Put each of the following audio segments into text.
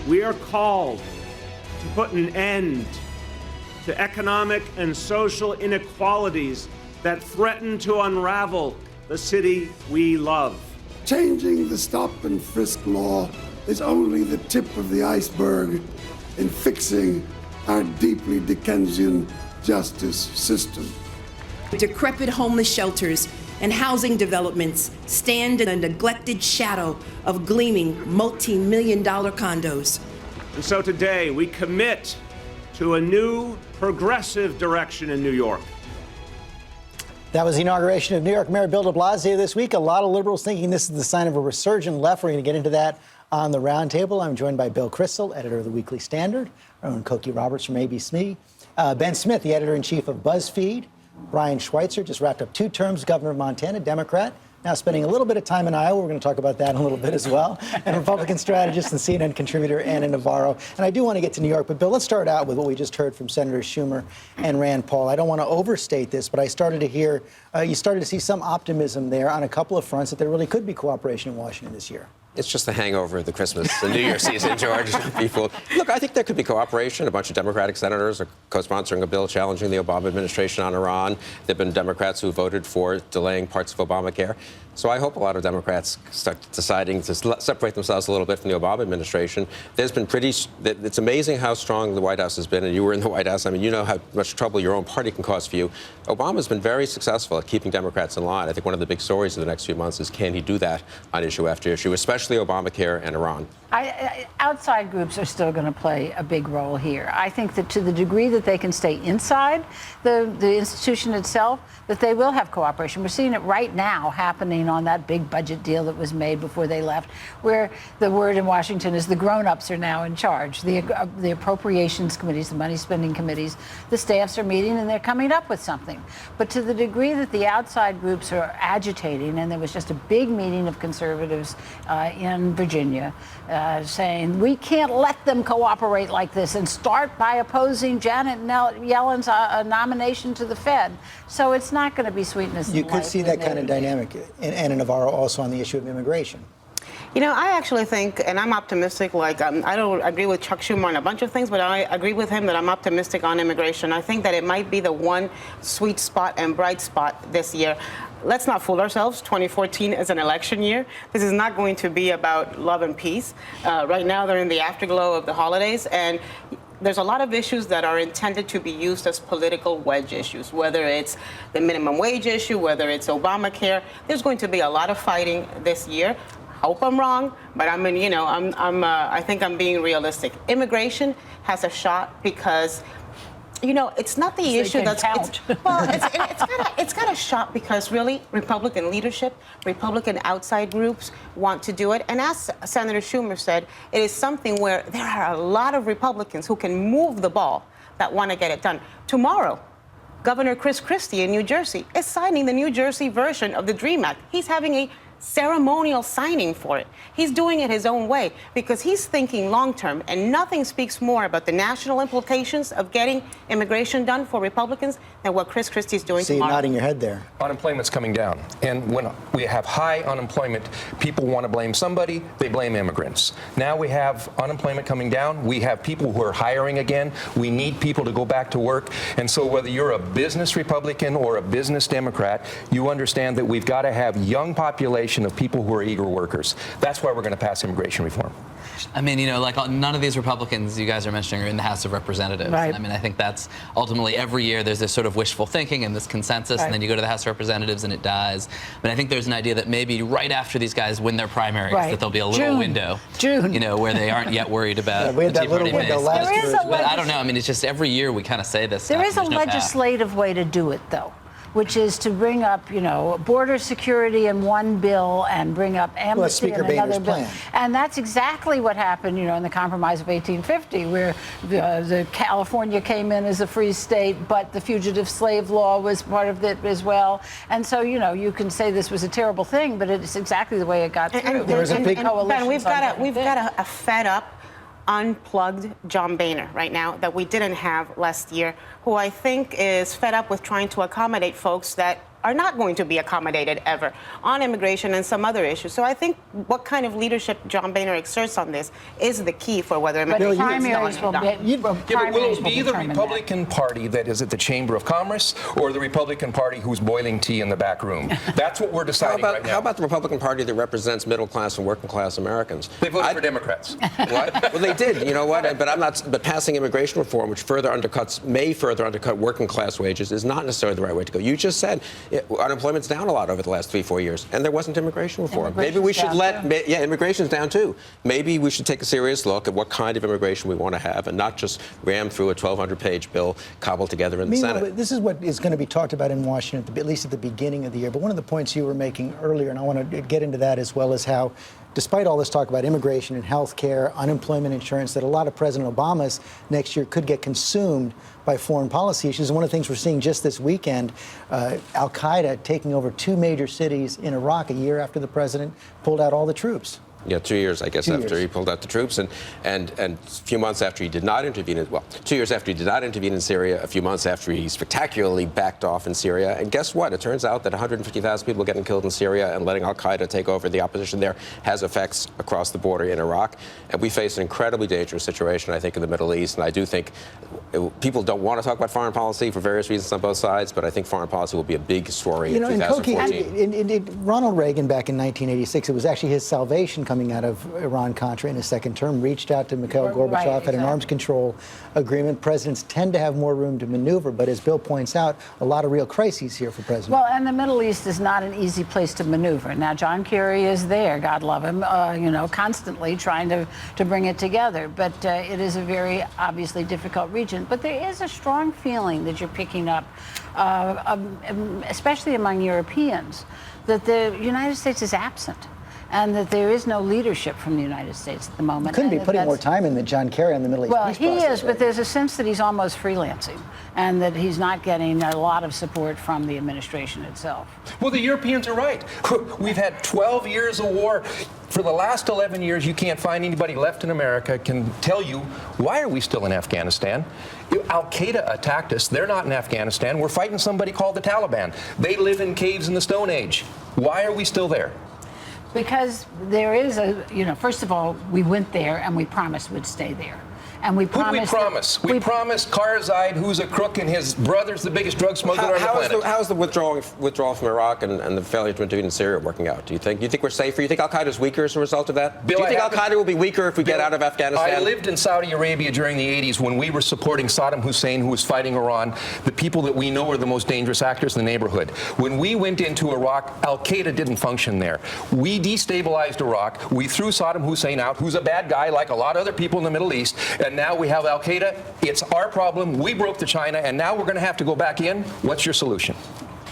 we are called to put an end to economic and social inequalities that threaten to unravel the city we love. Changing the stop and frisk law is only the tip of the iceberg in fixing our deeply Dickensian justice system. Decrepit homeless shelters and housing developments stand in a neglected shadow of gleaming multi-million-dollar condos. And so today we commit to a new progressive direction in New York. That was the inauguration of New York Mayor Bill de Blasio this week. A lot of liberals thinking this is the sign of a resurgent left. We're going to get into that on the Roundtable. I'm joined by Bill Kristol, editor of the Weekly Standard, our own Cokie Roberts from ABC, Ben Smith, the editor-in-chief of BuzzFeed, Brian Schweitzer, just wrapped up 2 terms, governor of Montana, Democrat, now spending a little bit of time in Iowa. We're going to talk about that in a little bit as well. And Republican strategist and CNN contributor Anna Navarro. And I do want to get to New York, but Bill, let's start out with what we just heard from Senator Schumer and Rand Paul. I don't want to overstate this, but I started to hear, you started to see some optimism there on a couple of fronts that there really could be cooperation in Washington this year. It's just the hangover of the Christmas and New Year season, George. People, look, I think there could be cooperation. A bunch of Democratic senators are co-sponsoring a bill challenging the Obama administration on Iran. There have been Democrats who voted for delaying parts of Obamacare. So I hope a lot of Democrats start deciding to separate themselves a little bit from the Obama administration. There's been it's amazing how strong the White House has been, and you were in the White House. I mean, you know how much trouble your own party can cause for you. Obama's been very successful at keeping Democrats in line. I think one of the big stories of the next few months is, can he do that on issue after issue, especially Obamacare and Iran? Outside groups are still going to play a big role here. I think that to the degree that they can stay inside the institution itself, that they will have cooperation. We're seeing it right now happening on that big budget deal that was made before they left, where the word in Washington is the grown-ups are now in charge. The appropriations committees, the money spending committees, the staffs are meeting and they're coming up with something. But to the degree that the outside groups are agitating, and there was just a big meeting of conservatives in Virginia, saying we can't let them cooperate like this, and start by opposing Janet Yellen's nomination to the Fed. So it's not going to be sweetness. You could see that kind of dynamic in Anna Navarro also on the issue of immigration. You know, I actually think, and I'm optimistic, like I don't agree with Chuck Schumer on a bunch of things, but I agree with him that I'm optimistic on immigration. I think that it might be the one sweet spot and bright spot this year. Let's not fool ourselves. 2014 is an election year. This is not going to be about love and peace. Right now, they're in the afterglow of the holidays, and there's a lot of issues that are intended to be used as political wedge issues, whether it's the minimum wage issue, whether it's Obamacare. There's going to be a lot of fighting this year. Hope I'm wrong, but I think I'm being realistic. Immigration has a shot because, you know, it's not the issue that's it's got a shot because really Republican leadership, Republican outside groups want to do it. And as Senator Schumer said, it is something where there are a lot of Republicans who can move the ball that want to get it done. Tomorrow, Governor Chris Christie in New Jersey is signing the New Jersey version of the DREAM Act. He's having a ceremonial signing for it. He's doing it his own way because he's thinking long term, and nothing speaks more about the national implications of getting immigration done for Republicans than what Chris Christie's doing tomorrow. You're nodding your head there. Unemployment's coming down, and when we have high unemployment, people want to blame somebody. They blame immigrants. Now we have unemployment coming down. We have people who are hiring again. We need people to go back to work. And so whether you're a business Republican or a business Democrat, you understand that we've got to have young population of people who are eager workers. That's why we're going to pass immigration reform. I mean, you know, like none of these Republicans you guys are mentioning are in the House of Representatives. Right. I mean, I think that's ultimately every year there's this sort of wishful thinking and this consensus, and then you go to the House of Representatives and it dies. But I think there's an idea that maybe right after these guys win their primaries, that there'll be a little window, you know, where they aren't yet worried about we had the that Tea little Party window base. last year. But I don't know. I mean, it's just every year we kind of say this. There is a legislative way to do it, though, which is to bring up, you know, border security in one bill and bring up amnesty in another bill. And that's exactly what happened, you know, in the Compromise of 1850, where the California came in as a free state, but the fugitive slave law was part of it as well. And so, you know, you can say this was a terrible thing, but it's exactly the way it got through. And Ben, we've got a fed up, unplugged John Boehner right now that we didn't have last year, who I think is fed up with trying to accommodate folks that are not going to be accommodated ever on immigration and some other issues. So I think what kind of leadership John Boehner exerts on this is the key for whether immigration primaries will will it be the Republican Party that is at the Chamber of Commerce or the Republican Party who's boiling tea in the back room? That's what we're deciding right now. How about the Republican Party that represents middle class and working class Americans? They voted for Democrats. What? Well, they did. You know what? But I'm not. But passing immigration reform, which may further undercut working class wages, is not necessarily the right way to go. You just said unemployment's down a lot over the last 3-4 years, and there wasn't immigration reform. Maybe we should immigration's down too. Maybe we should take a serious look at what kind of immigration we want to have, and not just ram through a 1,200-page bill cobbled together in the Senate. This is what is going to be talked about in Washington, at least at the beginning of the year. But one of the points you were making earlier, and I want to get into that as well, as how, despite all this talk about immigration and health care, unemployment insurance, that a lot of President Obama's next year could get consumed by foreign policy issues. And one of the things we're seeing just this weekend, al-Qaeda taking over 2 major cities in Iraq a year after the president pulled out all the troops. Yeah, 2 years, I guess, after he pulled out the troops, and a few months after he did not intervene. 2 years after he did not intervene in Syria, a few months after he spectacularly backed off in Syria. And guess what? It turns out that 150,000 people getting killed in Syria and letting al-Qaeda take over the opposition there has effects across the border in Iraq. And we face an incredibly dangerous situation, I think, in the Middle East. And I do think people don't want to talk about foreign policy for various reasons on both sides, but I think foreign policy will be a big story in 2014. Ronald Reagan, back in 1986, it was actually his salvation coming out of Iran-Contra in his second term, reached out to Mikhail Gorbachev, had an arms control agreement. Presidents tend to have more room to maneuver, but as Bill points out, a lot of real crises here for President. Well, and the Middle East is not an easy place to maneuver. Now, John Kerry is there, God love him, constantly trying to bring it together. But it is a very obviously difficult region. But there is a strong feeling that you're picking up, especially among Europeans, that the United States is absent, and that there is no leadership from the United States at the moment. Couldn't be putting more time in than John Kerry on the Middle East peace process. Well, he is, but there's a sense that he's almost freelancing, and that he's not getting a lot of support from the administration itself. Well, the Europeans are right. We've had 12 years of war. For the last 11 years, you can't find anybody left in America can tell you, why are we still in Afghanistan? Al-Qaeda attacked us. They're not in Afghanistan. We're fighting somebody called the Taliban. They live in caves in the Stone Age. Why are we still there? Because there is first of all, we went there and we promised we'd stay there. And we promised. Who did we promise? We promised Karzai, who's a crook, and his brother's the biggest drug smuggler on the planet. How is the withdrawal from Iraq and the failure to intervene in Syria working out? Do you think we're safer? You think Al-Qaeda is weaker as a result of that? Bill, do you think Al-Qaeda will be weaker if we get out of Afghanistan? I lived in Saudi Arabia during the 80s when we were supporting Saddam Hussein, who was fighting Iran, the people that we know are the most dangerous actors in the neighborhood. When we went into Iraq, Al-Qaeda didn't function there. We destabilized Iraq. We threw Saddam Hussein out, who's a bad guy like a lot of other people in the Middle East, and now we have Al-Qaeda. It's our problem. We broke to China, and now we're going to have to go back in. What's your solution?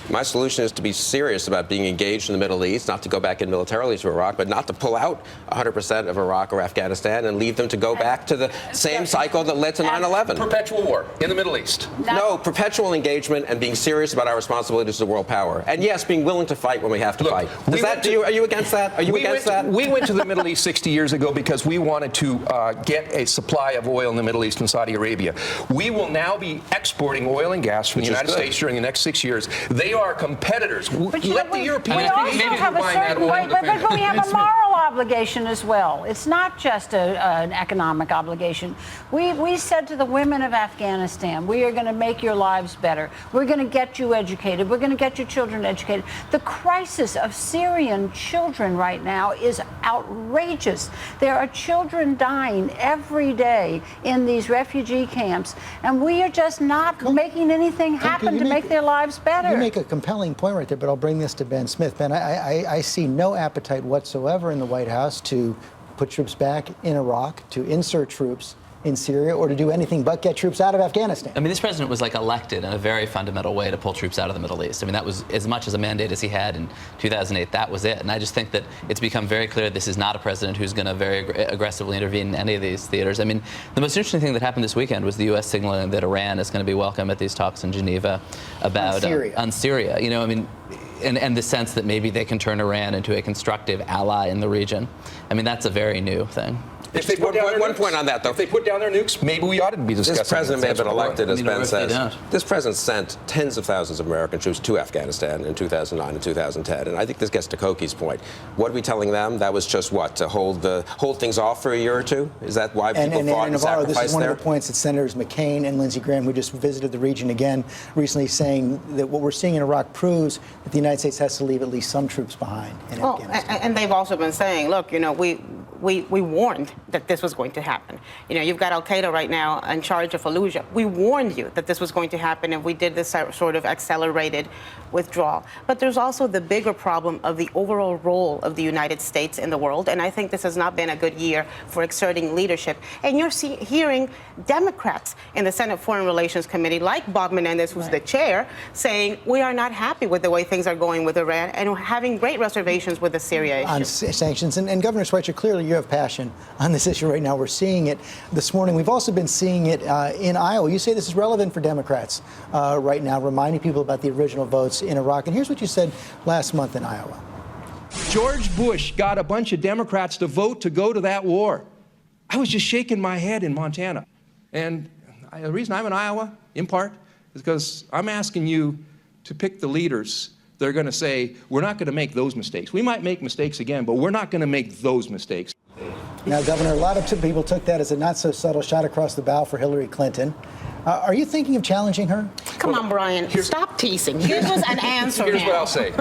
My solution is to be serious about being engaged in the Middle East, not to go back in militarily to Iraq, but not to pull out 100% of Iraq or Afghanistan and leave them to go back to the same cycle that led to 9/11. Perpetual war in the Middle East. No, perpetual engagement and being serious about our responsibilities as a world power. And yes, being willing to fight when we have to fight. Are you against that? Are you against that? We went to the Middle East 60 years ago because we wanted to get a supply of oil in the Middle East and Saudi Arabia. We will now be exporting oil and gas from the United States during the next 6 years. They are competitors. But let the Europeans we also have a certain way, but we have a moral obligation as well. It's not just an economic obligation. We said to the women of Afghanistan, we are going to make your lives better. We're going to get you educated. We're going to get your children educated. The crisis of Syrian children right now is outrageous. There are children dying every day in these refugee camps, and we are just not making anything happen to make their lives better. You make a compelling point right there, but I'll bring this to Ben Smith. Ben, I see no appetite whatsoever in the White House to put troops back in Iraq, to insert troops in Syria, or to do anything but get troops out of Afghanistan. I mean, this president was elected in a very fundamental way to pull troops out of the Middle East. I mean, that was as much as a mandate as he had in 2008. That was it. And I just think that it's become very clear this is not a president who's going to very aggressively intervene in any of these theaters. I mean, the most interesting thing that happened this weekend was the U.S. signaling that Iran is going to be welcome at these talks in Geneva about on Syria. You know, I mean, and the sense that maybe they can turn Iran into a constructive ally in the region. I mean, that's a very new thing. If they put down their one nukes, point on that, though. If they put down their nukes, maybe we ought to be discussing. This president may have been elected, as Ben if they says. don't? This president sent tens of thousands of American troops to Afghanistan in 2009 and 2010, and I think this gets to Cokie's point. What are we telling them? That was just what, to hold things off for a year or two? Is that why people fought and Navarro, sacrificed this is one there? of the points that Senators McCain and Lindsey Graham, who just visited the region again recently, saying that what we're seeing in Iraq proves that the United States has to leave at least some troops behind in Afghanistan. And they've also been saying, look, we warned that this was going to happen. You've got Al-Qaeda right now in charge of Fallujah. We warned you that this was going to happen if we did this sort of accelerated withdrawal. But there's also the bigger problem of the overall role of the United States in the world, and I think this has not been a good year for exerting leadership. And you're hearing Democrats in the Senate Foreign Relations Committee, like Bob Menendez, who's the chair, saying we are not happy with the way things are going with Iran and having great reservations with the Syria issue. On sanctions. And Governor Schweitzer, clearly you have passion on this issue right now. We're seeing it this morning. We've also been seeing it in Iowa. You say this is relevant for Democrats right now, reminding people about the original votes in Iraq. And here's what you said last month in Iowa. George Bush got a bunch of Democrats to vote to go to that war. I was just shaking my head in Montana. And the reason I'm in Iowa, in part, is because I'm asking you to pick the leaders. They're going to say, we're not going to make those mistakes. We might make mistakes again, but we're not going to make those mistakes. Now, Governor, a lot of people took that as a not-so-subtle shot across the bow for Hillary Clinton. Are you thinking of challenging her? Come on, Brian. Stop teasing. Give us an answer. Here's what I'll say.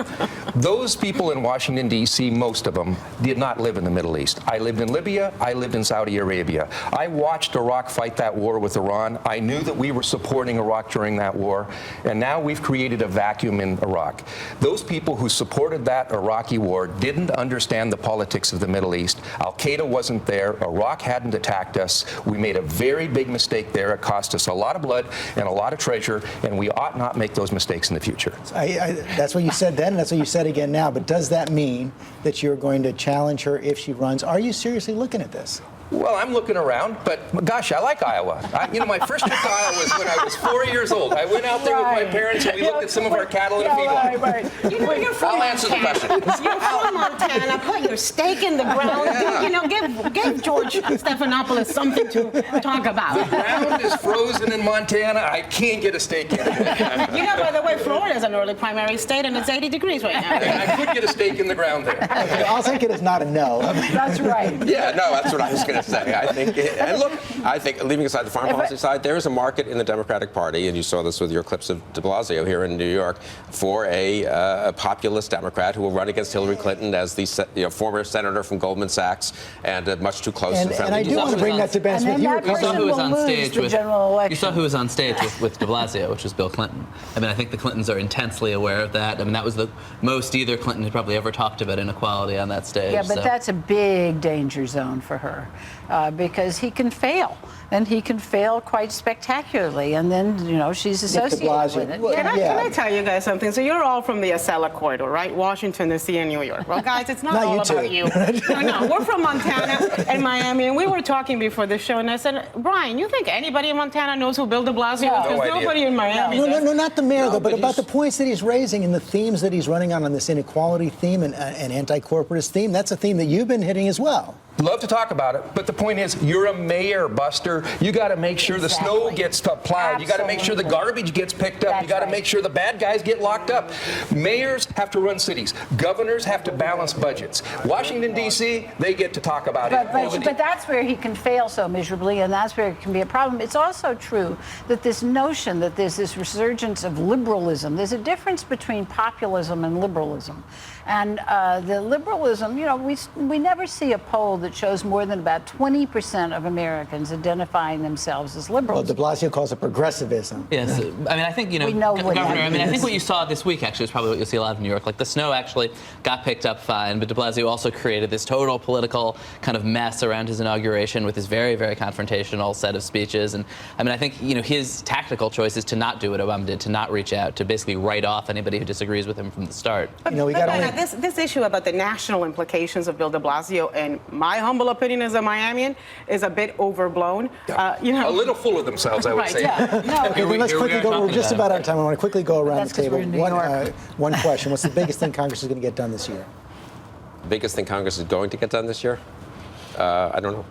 Those people in Washington, D.C., most of them, did not live in the Middle East. I lived in Libya. I lived in Saudi Arabia. I watched Iraq fight that war with Iran. I knew that we were supporting Iraq during that war. And now we've created a vacuum in Iraq. Those people who supported that Iraqi war didn't understand the politics of the Middle East. Al-Qaeda wasn't there. Iraq hadn't attacked us. We made a very big mistake there. It cost us a lot of blood and a lot of treasure, and we ought not make those mistakes in the future. That's what you said then, and that's what you said again now. But does that mean that you're going to challenge her if she runs? Are you seriously looking at this? Well, I'm looking around, but gosh, I like Iowa. My first trip to Iowa was when I was 4 years old. I went out there with my parents and we looked at some of our cattle in a feedlot. Right. You're from I'll answer the question. You're from Montana. Put your stake in the ground. Yeah. Give George Stephanopoulos something to talk about. The ground is frozen in Montana. I can't get a stake in it. By the way, Florida is an early primary state and it's 80 degrees right now. And I could get a stake in the ground there. I'll take it as not a no. That's right. Yeah, no, that's what I was going to say. I think, leaving aside the foreign policy side, there is a market in the Democratic Party, and you saw this with your clips of de Blasio here in New York, for a populist Democrat who will run against Hillary Clinton as the former senator from Goldman Sachs and much too close and friendly. And I do want to bring that to Ben Smith. You saw who was on stage with de Blasio, which was Bill Clinton. I think the Clintons are intensely aware of that. That was the most either Clinton had probably ever talked about inequality on that stage. Yeah, but that's a big danger zone for her because he can fail. And he can fail quite spectacularly, and then, she's associated with it. Well, can I tell you guys something? So you're all from the Acela corridor, right? Washington, D.C., and New York. Well, guys, it's not all about you. No, we're from Montana and Miami, and we were talking before the show, and I said, Brian, you think anybody in Montana knows who Bill de Blasio is? Because nobody in Miami does. No, not the mayor, though, but about the points that he's raising and the themes that he's running on this inequality theme and anti-corporatist theme. That's a theme that you've been hitting as well. Love to talk about it, but the point is, you're a mayor, Buster. You got to make sure the snow gets plowed. You got to make sure the garbage gets picked up. You got to make sure the bad guys get locked up. Mayors have to run cities. Governors have to balance budgets. Washington, D.C., they get to talk about it. But that's where he can fail so miserably, and that's where it can be a problem. It's also true that this notion that there's this resurgence of liberalism, there's a difference between populism and liberalism. And the liberalism, we never see a poll that shows more than about 20% of Americans identifying themselves as liberals. Well, de Blasio calls it progressivism. Yes. I think, Governor, I think what you saw this week actually is probably what you'll see a lot in New York. Like, the snow actually got picked up fine, but de Blasio also created this total political kind of mess around his inauguration with his very, very confrontational set of speeches. And I think, his tactical choice is to not do what Obama did, to not reach out, to basically write off anybody who disagrees with him from the start. This issue about the national implications of Bill de Blasio, in my humble opinion as a Miamian, is a bit overblown. A little full of themselves, I would say. Let's quickly go. We're just about out of time. I want to quickly go around the table. One question. What's the biggest thing Congress is going to get done this year? The biggest thing Congress is going to get done this year? I don't know.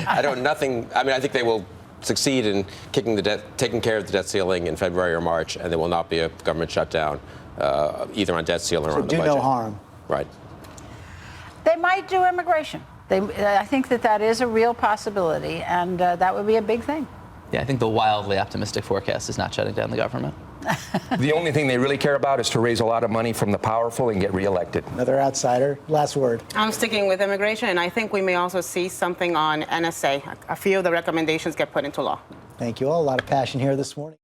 I think they will succeed in taking care of the debt ceiling in February or March, and there will not be a government shutdown, either on debt ceiling or on the budget. So do no harm. Right. They might do immigration. I think that is a real possibility, and that would be a big thing. Yeah, I think the wildly optimistic forecast is not shutting down the government. The only thing they really care about is to raise a lot of money from the powerful and get reelected. Another outsider. Last word. I'm sticking with immigration, and I think we may also see something on NSA. A few of the recommendations get put into law. Thank you all. A lot of passion here this morning.